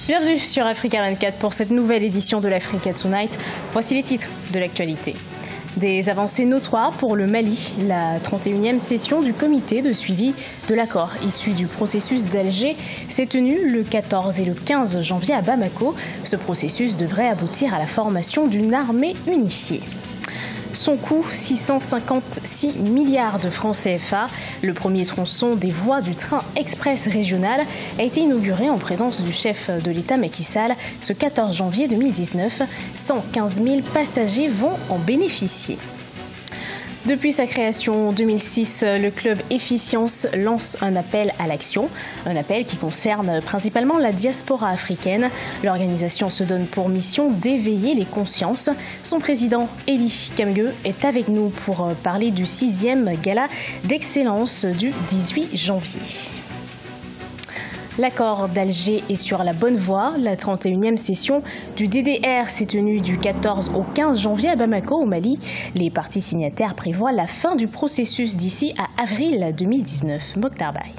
Bienvenue sur Africa 24 pour cette nouvelle édition de l'Africa Tonight. Voici les titres de l'actualité. Des avancées notoires pour le Mali. La 31e session du comité de suivi de l'accord issu du processus d'Alger s'est tenue le 14 et le 15 janvier à Bamako. Ce processus devrait aboutir à la formation d'une armée unifiée. Son coût, 656 milliards de francs CFA. Le premier tronçon des voies du train express régional a été inauguré en présence du chef de l'État Macky Sall ce 14 janvier 2019. 115 000 passagers vont en bénéficier. Depuis sa création en 2006, le club Efficience lance un appel à l'action. Un appel qui concerne principalement la diaspora africaine. L'organisation se donne pour mission d'éveiller les consciences. Son président, Elie Kamgue, est avec nous pour parler du 6e gala d'excellence du 18 janvier. L'accord d'Alger est sur la bonne voie. La 31e session du DDR s'est tenue du 14 au 15 janvier à Bamako, au Mali. Les parties signataires prévoient la fin du processus d'ici à avril 2019. Mokhtar Baye.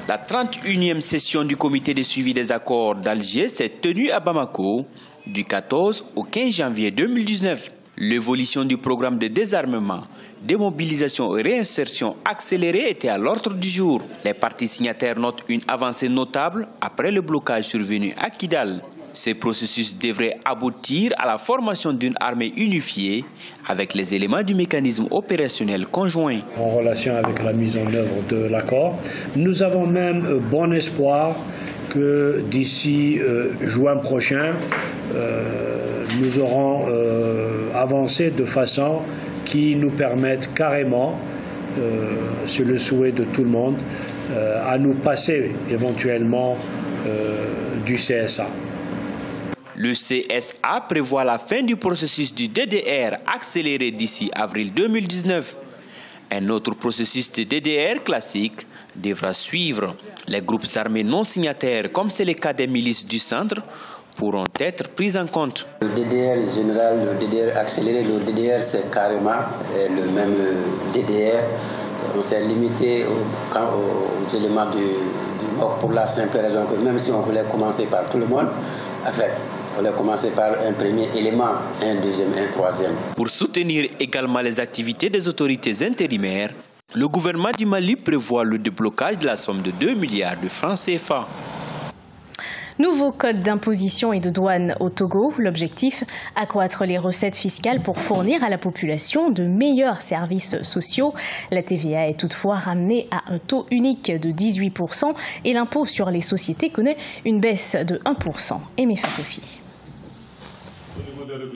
La 31e session du comité de suivi des accords d'Alger s'est tenue à Bamako du 14 au 15 janvier 2019. L'évolution du programme de désarmement, démobilisation et réinsertion accélérée était à l'ordre du jour. Les parties signataires notent une avancée notable après le blocage survenu à Kidal. Ce processus devrait aboutir à la formation d'une armée unifiée avec les éléments du mécanisme opérationnel conjoint. En relation avec la mise en œuvre de l'accord, nous avons même bon espoir que d'ici juin prochain, nous aurons avancé de façon qui nous permette carrément, c'est le souhait de tout le monde, à nous passer éventuellement du CSA. Le CSA prévoit la fin du processus du DDR accéléré d'ici avril 2019. Un autre processus de DDR classique devra suivre. Les groupes armés non signataires, comme c'est le cas des milices du centre, pourront être pris en compte. Le DDR général, le DDR accéléré, le DDR c'est carrément le même DDR. On s'est limité aux éléments du MOC pour la simple raison que même si on voulait commencer par tout le monde, en fait, il fallait commencer par un premier élément, un deuxième, un troisième. Pour soutenir également les activités des autorités intérimaires, le gouvernement du Mali prévoit le déblocage de la somme de 2 milliards de francs CFA. Nouveau code d'imposition et de douane au Togo. L'objectif, accroître les recettes fiscales pour fournir à la population de meilleurs services sociaux. La TVA est toutefois ramenée à un taux unique de 18% et l'impôt sur les sociétés connaît une baisse de 1%. Aimé Fakofi.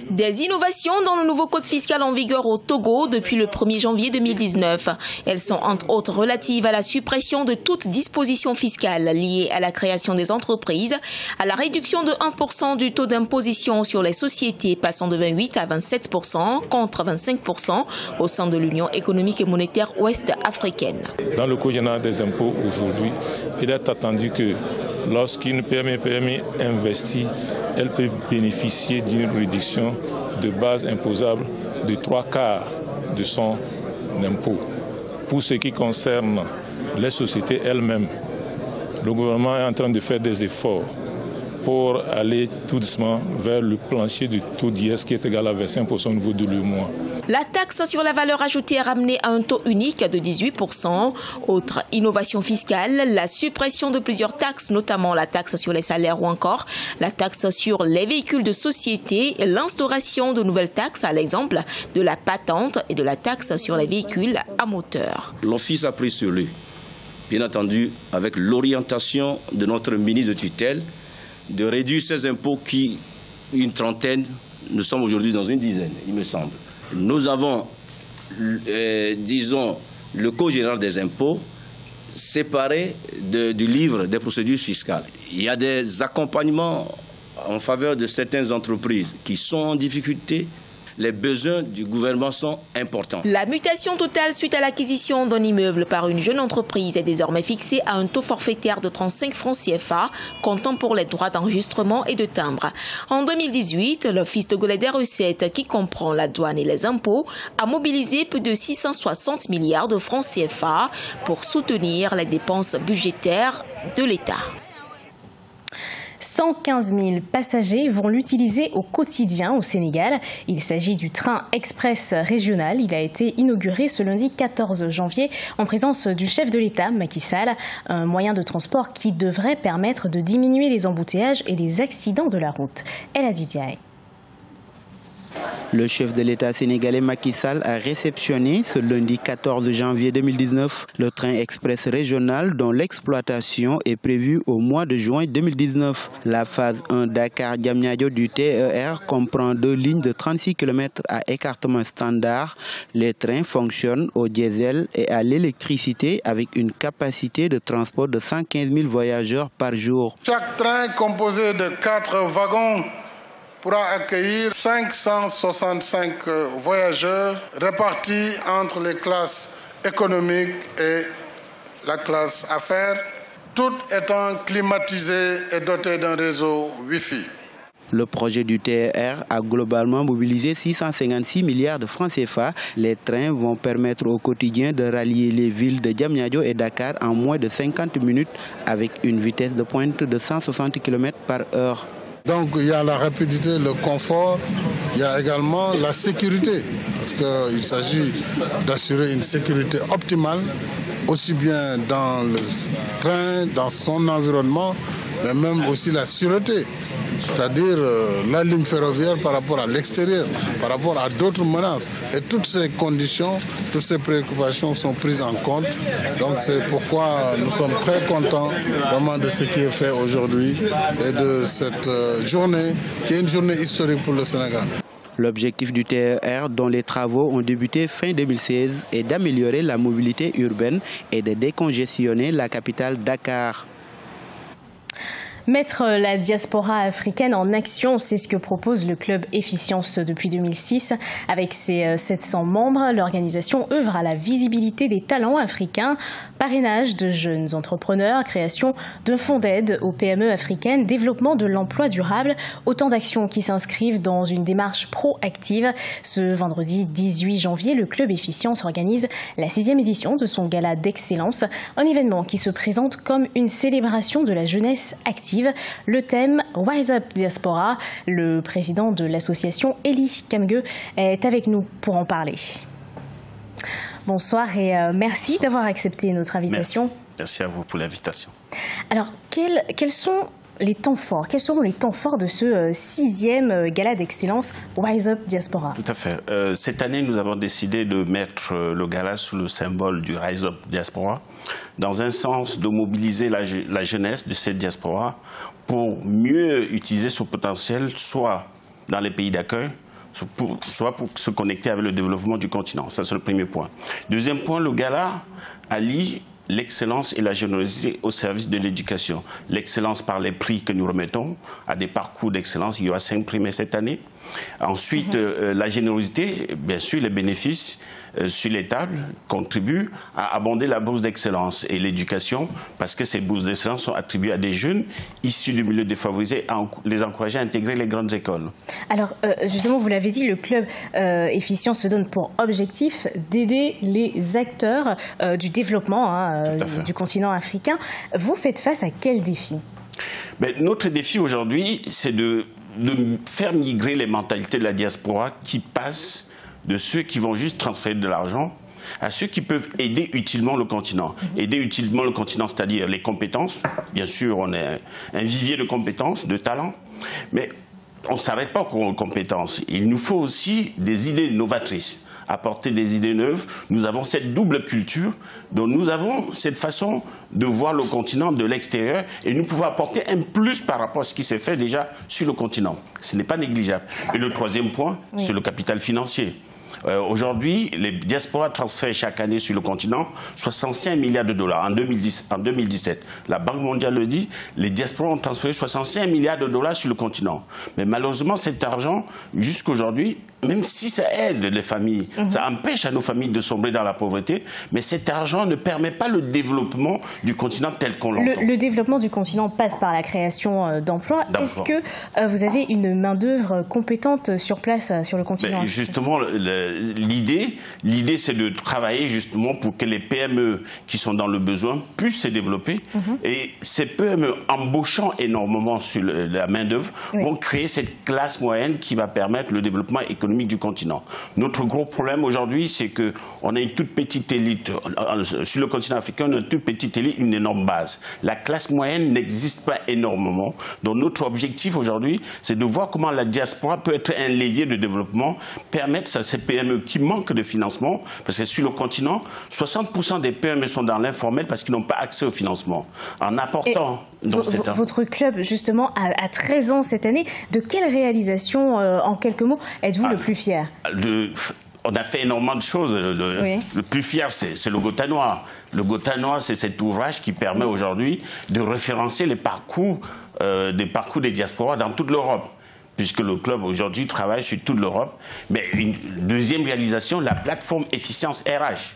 Des innovations dans le nouveau code fiscal en vigueur au Togo depuis le 1er janvier 2019. Elles sont entre autres relatives à la suppression de toute disposition fiscale liée à la création des entreprises, à la réduction de 1% du taux d'imposition sur les sociétés passant de 28 à 27% contre 25% au sein de l'Union économique et monétaire ouest-africaine. Dans le Code général des impôts aujourd'hui, il est attendu que lorsqu'une PME investit, elle peut bénéficier d'une réduction de base imposable de 3/4 de son impôt. Pour ce qui concerne les sociétés elles-mêmes, le gouvernement est en train de faire des efforts pour aller tout doucement vers le plancher du taux d'IS qui est égal à 25% au niveau de l'UEMOA. La taxe sur la valeur ajoutée est ramenée à un taux unique de 18%. Autre innovation fiscale, la suppression de plusieurs taxes, notamment la taxe sur les salaires ou encore la taxe sur les véhicules de société et l'instauration de nouvelles taxes, à l'exemple de la patente et de la taxe sur les véhicules à moteur. L'Office a pris sur lui, bien entendu, avec l'orientation de notre ministre de tutelle, de réduire ces impôts qui, une trentaine, nous sommes aujourd'hui dans une dizaine, il me semble. Nous avons, disons, le Code général des impôts séparé du livre des procédures fiscales. Il y a des accompagnements en faveur de certaines entreprises qui sont en difficulté. Les besoins du gouvernement sont importants. La mutation totale suite à l'acquisition d'un immeuble par une jeune entreprise est désormais fixée à un taux forfaitaire de 35 francs CFA, comptant pour les droits d'enregistrement et de timbre. En 2018, l'Office togolais des recettes, qui comprend la douane et les impôts, a mobilisé plus de 660 milliards de francs CFA pour soutenir les dépenses budgétaires de l'État. 115 000 passagers vont l'utiliser au quotidien au Sénégal. Il s'agit du train express régional. Il a été inauguré ce lundi 14 janvier en présence du chef de l'État, Macky Sall. Un moyen de transport qui devrait permettre de diminuer les embouteillages et les accidents de la route. El Hadji Ndiaye. Le chef de l'État sénégalais Macky Sall a réceptionné ce lundi 14 janvier 2019 le train express régional dont l'exploitation est prévue au mois de juin 2019. La phase 1 Dakar-Diamniadio du TER comprend 2 lignes de 36 km à écartement standard. Les trains fonctionnent au diesel et à l'électricité avec une capacité de transport de 115 000 voyageurs par jour. Chaque train composé de 4 wagons pourra accueillir 565 voyageurs répartis entre les classes économiques et la classe affaires, toutes étant climatisées et dotées d'un réseau Wi-Fi. Le projet du TER a globalement mobilisé 656 milliards de francs CFA. Les trains vont permettre au quotidien de rallier les villes de Diamniadio et Dakar en moins de 50 minutes avec une vitesse de pointe de 160 km/h. Donc il y a la rapidité, le confort, il y a également la sécurité, parce qu'il s'agit d'assurer une sécurité optimale, aussi bien dans le train, dans son environnement, mais même aussi la sûreté, c'est-à-dire la ligne ferroviaire par rapport à l'extérieur, par rapport à d'autres menaces. Et toutes ces conditions, toutes ces préoccupations sont prises en compte. Donc c'est pourquoi nous sommes très contents vraiment de ce qui est fait aujourd'hui et de cette journée qui est une journée historique pour le Sénégal. L'objectif du TER, dont les travaux ont débuté fin 2016, est d'améliorer la mobilité urbaine et de décongestionner la capitale Dakar. Mettre la diaspora africaine en action, c'est ce que propose le club Efficience depuis 2006. Avec ses 700 membres, l'organisation œuvre à la visibilité des talents africains, parrainage de jeunes entrepreneurs, création de fonds d'aide aux PME africaines, développement de l'emploi durable, autant d'actions qui s'inscrivent dans une démarche proactive. Ce vendredi 18 janvier, le club Efficience organise la 6e édition de son gala d'excellence, un événement qui se présente comme une célébration de la jeunesse active. Le thème Rise Up Diaspora. Le président de l'association, Eli Kamge, est avec nous pour en parler. Bonsoir et merci d'avoir accepté notre invitation. Merci à vous pour l'invitation. Alors, quels sont les temps forts? Quels seront les temps forts de ce 6e gala d'excellence Rise Up Diaspora? Tout à fait. Cette année, nous avons décidé de mettre le gala sous le symbole du Rise Up Diaspora, dans un sens de mobiliser la jeunesse de cette diaspora pour mieux utiliser son potentiel, soit dans les pays d'accueil, soit pour se connecter avec le développement du continent. Ça, c'est le premier point. Deuxième point, le gala allie l'excellence et la générosité au service de l'éducation. L'excellence par les prix que nous remettons à des parcours d'excellence. Il y aura 5 prix cette année. Ensuite, la générosité, bien sûr, les bénéfices sur les tables contribuent à abonder la bourse d'excellence et l'éducation, parce que ces bourses d'excellence sont attribuées à des jeunes issus du milieu défavorisé, à les encourager à intégrer les grandes écoles. Alors, justement, vous l'avez dit, le club Efficience se donne pour objectif d'aider les acteurs du développement du continent africain. Vous faites face à quel défi? Notre défi aujourd'hui, c'est de faire migrer les mentalités de la diaspora qui passent de ceux qui vont juste transférer de l'argent à ceux qui peuvent aider utilement le continent. Aider utilement le continent, c'est-à-dire les compétences. Bien sûr, on est un vivier de compétences, de talents, mais on ne s'arrête pas aux compétences. Il nous faut aussi des idées novatrices, apporter des idées neuves. Nous avons cette double culture, donc nous avons cette façon de voir le continent de l'extérieur et nous pouvons apporter un plus par rapport à ce qui s'est fait déjà sur le continent. Ce n'est pas négligeable. Et le troisième point, c'est le capital financier. Aujourd'hui, les diasporas transfèrent chaque année sur le continent 65 milliards de dollars. En 2017, la Banque mondiale le dit, les diasporas ont transféré 65 milliards de dollars sur le continent. Mais malheureusement, cet argent, jusqu'aujourd'hui, même si ça aide les familles, ça empêche à nos familles de sombrer dans la pauvreté, mais cet argent ne permet pas le développement du continent tel qu'on l'entend. Le développement du continent passe par la création d'emplois. Est-ce que vous avez une main-d'œuvre compétente sur place, sur le continent? Justement, l'idée, c'est de travailler justement pour que les PME qui sont dans le besoin puissent se développer. Et ces PME, embauchant énormément sur la main-d'œuvre, vont créer cette classe moyenne qui va permettre le développement économique du continent. Notre gros problème aujourd'hui, c'est qu'on a une toute petite élite. Sur le continent africain, on a une toute petite élite, une énorme base. La classe moyenne n'existe pas énormément. Donc notre objectif aujourd'hui, c'est de voir comment la diaspora peut être un levier de développement, permettre à ces PME qui manquent de financement, parce que sur le continent, 60% des PME sont dans l'informel parce qu'ils n'ont pas accès au financement. En apportant... Votre club, justement, a 13 ans cette année. De quelle réalisation, en quelques mots, êtes-vous le plus fier? On a fait énormément de choses. Le plus fier, c'est le Gotha Noir. Le Gotha Noir, c'est cet ouvrage qui permet aujourd'hui de référencer les parcours des diasporas dans toute l'Europe, puisque le club aujourd'hui travaille sur toute l'Europe. Mais une deuxième réalisation, la plateforme Efficience RH,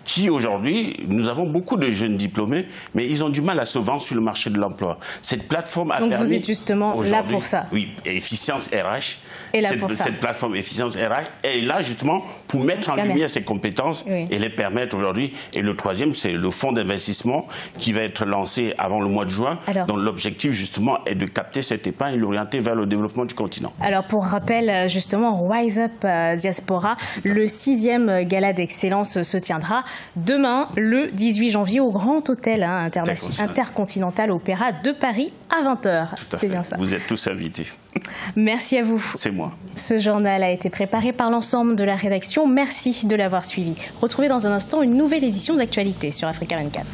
qui aujourd'hui, nous avons beaucoup de jeunes diplômés, mais ils ont du mal à se vendre sur le marché de l'emploi. Cette plateforme a permis... Donc vous êtes justement là pour ça. Oui, Efficience RH. Cette plateforme Efficience RH est là justement pour mettre en lumière ces compétences et les permettre aujourd'hui. Et le troisième, c'est le fonds d'investissement qui va être lancé avant le mois de juin, dont l'objectif justement est de capter cette épargne et l'orienter vers le développement du continent. Alors pour rappel, justement, Wise Up Diaspora, le 6e gala d'excellence se tiendra demain, le 18 janvier, au Grand Hôtel Intercontinental Opéra de Paris à 20h. C'est bien ça. Vous êtes tous invités. Merci à vous. C'est moi. Ce journal a été préparé par l'ensemble de la rédaction. Merci de l'avoir suivi. Retrouvez dans un instant une nouvelle édition d'Actualité sur Africa 24.